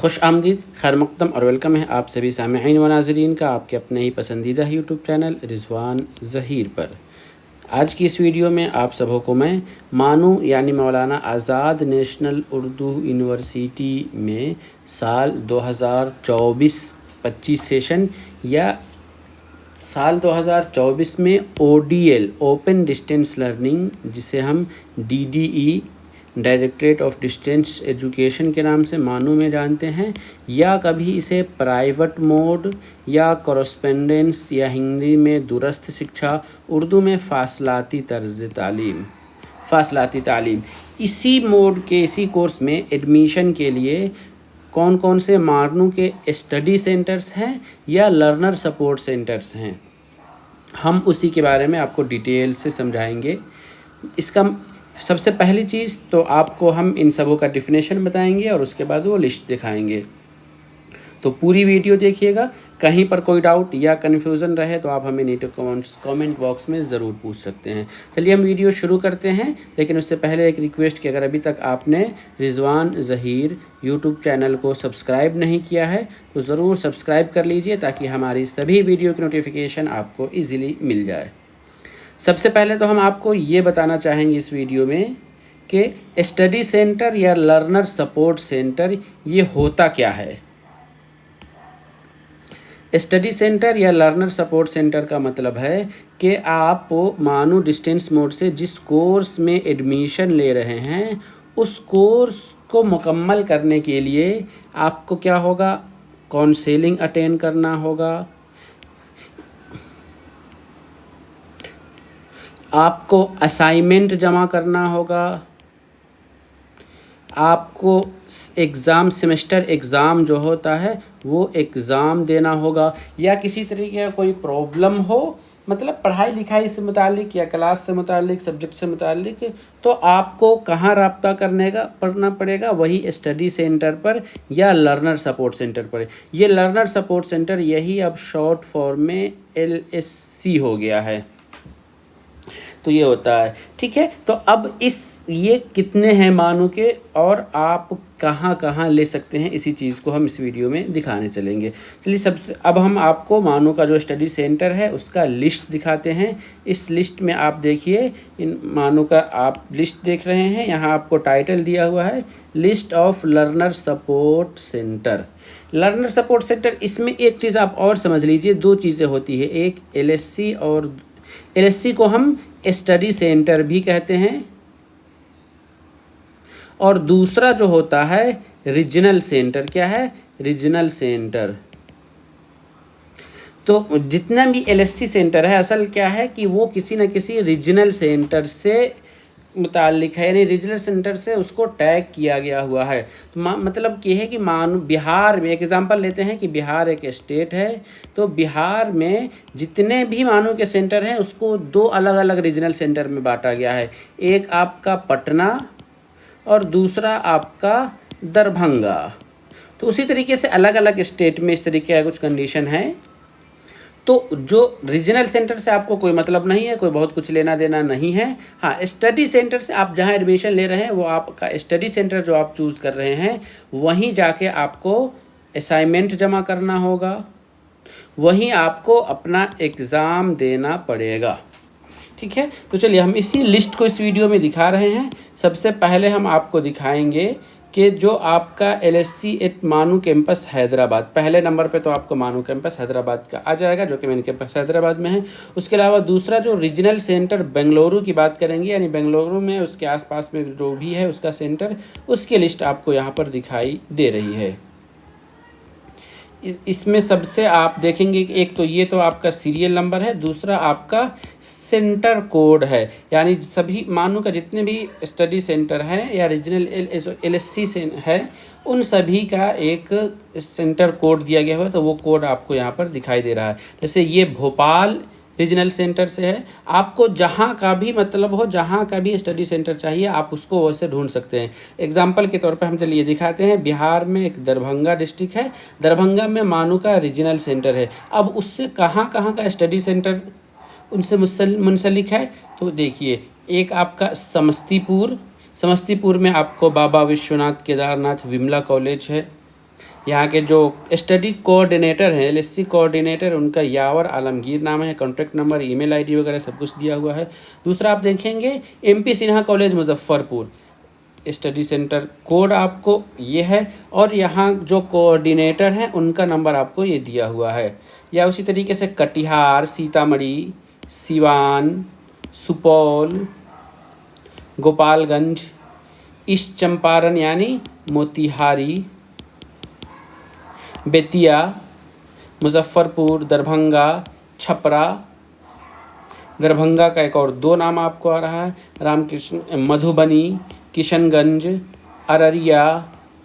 खुश आमदीद, खैर मक़दम और वेलकम है आप सभी सामईन व नाज़रीन का आपके अपने ही पसंदीदा यूट्यूब चैनल रिज़वान ज़हीर पर। आज की इस वीडियो में आप सबों को मैं मानू यानी मौलाना आज़ाद नेशनल उर्दू यूनिवर्सिटी में साल 2024-25 सेशन या साल 2024 में ODL ओपन डिस्टेंस लर्निंग, जिसे हम DDE directorate of distance education के नाम से मानू में जानते हैं, या कभी इसे प्राइवेट मोड या कॉरेस्पेंडेंस या हिंदी में दूरस्थ शिक्षा, उर्दू में फासलाती तालीम, इसी मोड के इसी कोर्स में एडमिशन के लिए कौन कौन से मानू के स्टडी सेंटर्स हैं या लर्नर सपोर्ट सेंटर्स हैं, हम उसी के बारे में आपको डिटेल से समझाएंगे। इसका सबसे पहली चीज़ तो आपको हम इन सबों का डिफिनेशन बताएंगे और उसके बाद वो लिस्ट दिखाएंगे। तो पूरी वीडियो देखिएगा। कहीं पर कोई डाउट या कन्फ्यूज़न रहे तो आप हमें नीचे कमेंट बॉक्स में ज़रूर पूछ सकते हैं। चलिए हम वीडियो शुरू करते हैं, लेकिन उससे पहले एक रिक्वेस्ट कि अगर अभी तक आपने रिज़वान ज़हीर यूट्यूब चैनल को सब्सक्राइब नहीं किया है तो ज़रूर सब्सक्राइब कर लीजिए, ताकि हमारी सभी वीडियो की नोटिफिकेशन आपको ईज़िली मिल जाए। सबसे पहले तो हम आपको ये बताना चाहेंगे इस वीडियो में कि स्टडी सेंटर या लर्नर सपोर्ट सेंटर ये होता क्या है। स्टडी सेंटर या लर्नर सपोर्ट सेंटर का मतलब है कि आप मानो डिस्टेंस मोड से जिस कोर्स में एडमिशन ले रहे हैं उस कोर्स को मुकम्मल करने के लिए आपको क्या होगा, काउंसलिंग अटेंड करना होगा, आपको असाइनमेंट जमा करना होगा, आपको एग्ज़ाम सेमेस्टर एग्ज़ाम जो होता है वो एग्ज़ाम देना होगा, या किसी तरीके का कोई प्रॉब्लम हो, मतलब पढ़ाई लिखाई से मुतालिक या क्लास से मुतालिक, सब्जेक्ट से मुतालिक, तो आपको कहाँ रब्ता पड़ना पड़ेगा, वही स्टडी सेंटर पर या लर्नर सपोर्ट सेंटर पर। ये लर्नर सपोर्ट सेंटर यही अब शॉर्ट फॉर्म में LSC हो गया है। तो ये होता है, ठीक है। तो अब ये कितने हैं मानू के और आप कहाँ कहाँ ले सकते हैं, इसी चीज़ को हम इस वीडियो में दिखाने चलेंगे। चलिए अब हम आपको मानू का जो स्टडी सेंटर है उसका लिस्ट दिखाते हैं। इस लिस्ट में आप देखिए, इन मानू का आप लिस्ट देख रहे हैं, यहाँ आपको टाइटल दिया हुआ है list of learner support centre. Learner support centre, इसमें एक चीज़ आप और समझ लीजिए, दो चीज़ें होती है, एक LSC और LSC को हम स्टडी सेंटर भी कहते हैं, और दूसरा जो होता है रीजनल सेंटर। क्या है? Regional centre. तो जितना भी LSC सेंटर है, असल क्या है कि वो किसी न किसी रीजनल सेंटर से मुताल्लिक है, यानी रीजनल सेंटर से उसको टैग किया गया हुआ है। तो मतलब ये है कि मानो बिहार में, एक एग्जांपल लेते हैं कि बिहार एक स्टेट है, तो बिहार में जितने भी मानो के सेंटर हैं उसको दो अलग अलग रीजनल सेंटर में बांटा गया है, एक आपका पटना और दूसरा आपका दरभंगा। तो उसी तरीके से अलग अलग स्टेट में इस तरीके का कुछ कंडीशन है। तो जो रीजनल सेंटर से आपको कोई मतलब नहीं है, कोई बहुत कुछ लेना देना नहीं है। हाँ, स्टडी सेंटर से आप जहाँ एडमिशन ले रहे हैं वो आपका स्टडी सेंटर जो आप चूज़ कर रहे हैं वहीं जाके आपको असाइनमेंट जमा करना होगा, वहीं आपको अपना एग्ज़ाम देना पड़ेगा, ठीक है। तो चलिए हम इसी लिस्ट को इस वीडियो में दिखा रहे हैं। सबसे पहले हम आपको दिखाएंगे कि जो आपका LSC एट मानू कैंपस हैदराबाद, पहले नंबर पे तो आपको मानू कैंपस हैदराबाद का आ जाएगा, जो कि मेन कैंपस हैदराबाद में है। उसके अलावा दूसरा जो रीजनल सेंटर बेंगलुरु की बात करेंगे, यानी बेंगलुरु में उसके आसपास में जो भी है उसका सेंटर, उसकी लिस्ट आपको यहाँ पर दिखाई दे रही है। इसमें सबसे आप देखेंगे कि एक तो ये तो आपका सीरियल नंबर है, दूसरा आपका सेंटर कोड है, यानी सभी मानू का जितने भी स्टडी सेंटर हैं या रीजनल LSC से है उन सभी का एक सेंटर कोड दिया गया हुआ है। तो वो कोड आपको यहाँ पर दिखाई दे रहा है। जैसे ये भोपाल रीजनल सेंटर से है, आपको जहाँ का भी मतलब हो, जहाँ का भी स्टडी सेंटर चाहिए आप उसको वैसे ढूंढ सकते हैं। एग्जाम्पल के तौर पर हम चलिए दिखाते हैं, बिहार में एक दरभंगा डिस्ट्रिक्ट है, दरभंगा में मानू का रीजनल सेंटर है। अब उससे कहाँ कहाँ का स्टडी सेंटर उनसे मुंसलिक है, तो देखिए एक आपका समस्तीपुर में आपको बाबा विश्वनाथ केदारनाथ विमला कॉलेज है। यहाँ के जो स्टडी कोऑर्डिनेटर हैं, एलएससी कोऑर्डिनेटर, उनका यावर आलमगीर नाम है। कॉन्टैक्ट नंबर, ईमेल आईडी वगैरह सब कुछ दिया हुआ है। दूसरा आप देखेंगे MP Sinha college Muzaffarpur, study centre code आपको ये है, और यहाँ जो कोऑर्डिनेटर हैं उनका नंबर आपको ये दिया हुआ है। या उसी तरीके से कटिहार, सीतामढ़ी, सिवान, सुपौल, गोपालगंज, ईस्ट चंपारण यानी मोतिहारी, बेतिया, मुजफ्फरपुर, दरभंगा, छपरा, दरभंगा का एक और 2 नाम आपको आ रहा है, रामकृष्ण, मधुबनी, किशनगंज, अररिया,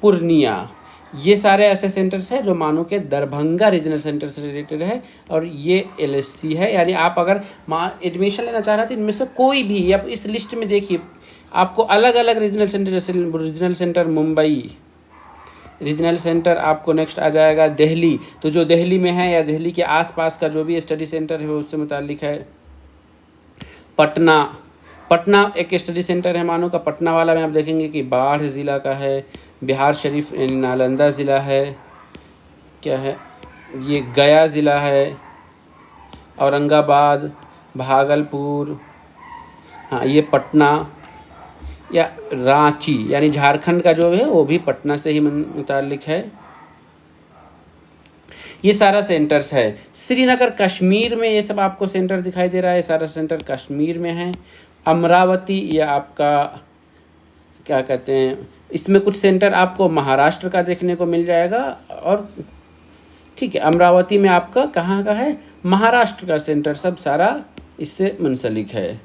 पूर्णिया, ये सारे ऐसे सेंटर्स हैं जो मानो के दरभंगा रीजनल सेंटर से रिलेटेड है, और ये एलएससी है। यानी आप अगर एडमिशन लेना चाह रहे थे इनमें से कोई भी, आप इस लिस्ट में देखिए आपको अलग अलग रीजनल सेंटर, जैसे regional centre Mumbai, regional centre आपको नेक्स्ट आ जाएगा दिल्ली, तो जो दिल्ली में है या दिल्ली के आसपास का जो भी स्टडी सेंटर है उससे मुतालिक है। पटना, पटना एक स्टडी सेंटर है मानो का, पटना वाला में आप देखेंगे कि बाढ़ ज़िला का है, बिहार शरीफ नालंदा ज़िला है, क्या है ये गया ज़िला है, औरंगाबाद, भागलपुर, हाँ ये पटना, या रांची यानी झारखंड का जो है वो भी पटना से ही मुतालिक है। ये सारा सेंटर्स है। श्रीनगर कश्मीर में ये सब आपको सेंटर दिखाई दे रहा है, सारा सेंटर कश्मीर में है। अमरावती या आपका क्या कहते हैं, इसमें कुछ सेंटर आपको महाराष्ट्र का देखने को मिल जाएगा, और ठीक है अमरावती में आपका कहाँ का है, महाराष्ट्र का सेंटर, सब सारा इससे मुंसलिक है।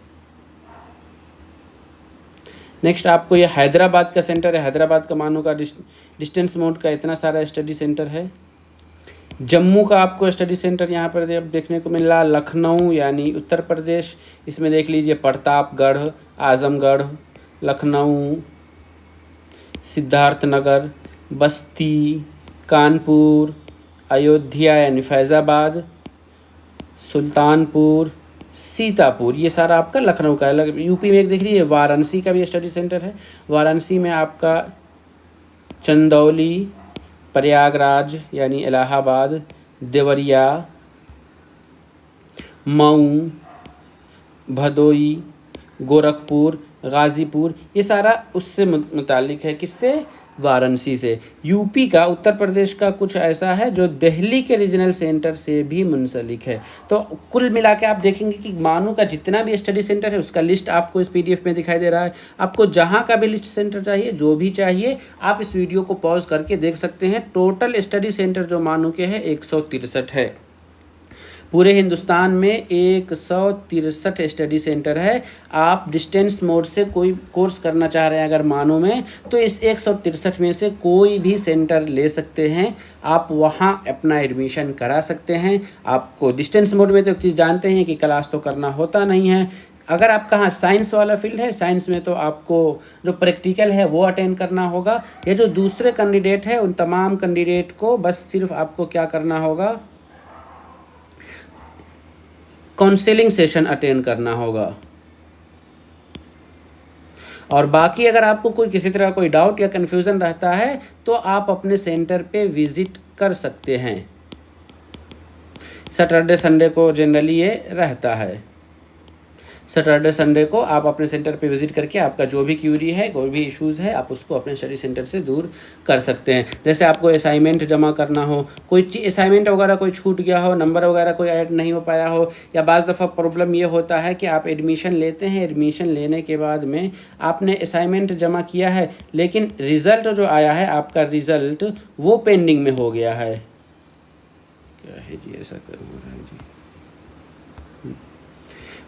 नेक्स्ट आपको ये हैदराबाद का सेंटर है, हैदराबाद का मानो का डिस्टेंस मोड का इतना सारा स्टडी सेंटर है। जम्मू का आपको स्टडी सेंटर यहाँ पर देखने को मिल रहा। लखनऊ यानी उत्तर प्रदेश, इसमें देख लीजिए प्रतापगढ़, आजमगढ़, लखनऊ, सिद्धार्थनगर, बस्ती, कानपुर, अयोध्या यानी फैज़ाबाद, सुल्तानपुर, सीतापुर, ये सारा आपका लखनऊ का है। यूपी में एक देख लीजिए वाराणसी का भी स्टडी सेंटर है। वाराणसी में आपका चंदौली, प्रयागराज यानी इलाहाबाद, देवरिया, मऊ, भदोई, गोरखपुर, गाज़ीपुर, ये सारा उससे मुतालिक है, किससे, वाराणसी से। यूपी का, उत्तर प्रदेश का कुछ ऐसा है जो दिल्ली के रीजनल सेंटर से भी मुंसलिक है। तो कुल मिला के आप देखेंगे कि मानो का जितना भी स्टडी सेंटर है उसका लिस्ट आपको इस पीडीएफ में दिखाई दे रहा है। आपको जहां का भी लिस्ट सेंटर चाहिए, जो भी चाहिए, आप इस वीडियो को पॉज करके देख सकते हैं। टोटल स्टडी सेंटर जो मानो के है 163 है। पूरे हिंदुस्तान में 163 स्टडी सेंटर है। आप डिस्टेंस मोड से कोई कोर्स करना चाह रहे हैं अगर मानो में, तो इस 163 में से कोई भी सेंटर ले सकते हैं, आप वहां अपना एडमिशन करा सकते हैं। आपको डिस्टेंस मोड में तो एक चीज़ जानते हैं कि क्लास तो करना होता नहीं है। अगर आपका हाँ साइंस वाला फील्ड है, साइंस में तो आपको जो प्रैक्टिकल है वो अटेंड करना होगा। ये जो दूसरे कैंडिडेट है उन तमाम कैंडिडेट को बस सिर्फ आपको क्या करना होगा, काउंसलिंग सेशन अटेंड करना होगा। और बाकी अगर आपको कोई किसी तरह कोई डाउट या कन्फ्यूज़न रहता है तो आप अपने सेंटर पे विज़िट कर सकते हैं। सैटरडे संडे को जनरली ये रहता है। सैटरडे संडे को आप अपने सेंटर पे विज़िट करके आपका जो भी क्यूरी है, कोई भी इश्यूज़ है, आप उसको अपने स्टडी सेंटर से दूर कर सकते हैं। जैसे आपको असाइनमेंट जमा करना हो, कोई असाइनमेंट वगैरह कोई छूट गया हो, नंबर वगैरह कोई ऐड नहीं हो पाया हो, या बाज़ दफ़ा प्रॉब्लम ये होता है कि आप एडमिशन लेते हैं, एडमिशन लेने के बाद में आपने असाइनमेंट जमा किया है लेकिन रिज़ल्ट जो आया है आपका रिज़ल्ट वो पेंडिंग में हो गया है। क्या है जी, ऐसा कर हो रहा है जी,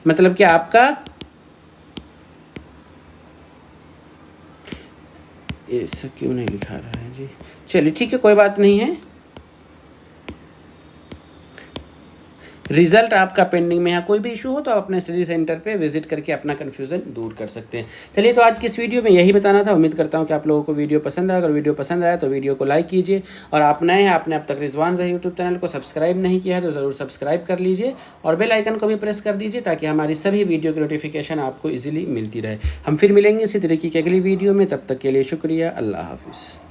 मतलब कि आपका ऐसा क्यों नहीं लिखा रहा है जी, चलिए ठीक है कोई बात नहीं है। रिजल्ट आपका पेंडिंग में है, कोई भी इशू हो तो आप अपने स्टडी सेंटर पे विजिट करके अपना कन्फ्यूज़न दूर कर सकते हैं। चलिए तो आज की इस वीडियो में यही बताना था। उम्मीद करता हूँ कि आप लोगों को वीडियो पसंद आया। अगर वीडियो पसंद आया तो वीडियो को लाइक कीजिए, और आप नए हैं, आपने अब तक रिजवान ज़ही यूट्यूब चैनल को सब्सक्राइब नहीं किया है तो ज़रूर सब्सक्राइब कर लीजिए, और बेल आइकन को भी प्रेस कर दीजिए ताकि हमारी सभी वीडियो की नोटिफिकेशन आपको ईजिली मिलती रहे। हम फिर मिलेंगे इसी तरीके की अगली वीडियो में, तब तक के लिए शुक्रिया, अल्लाह हाफिज़।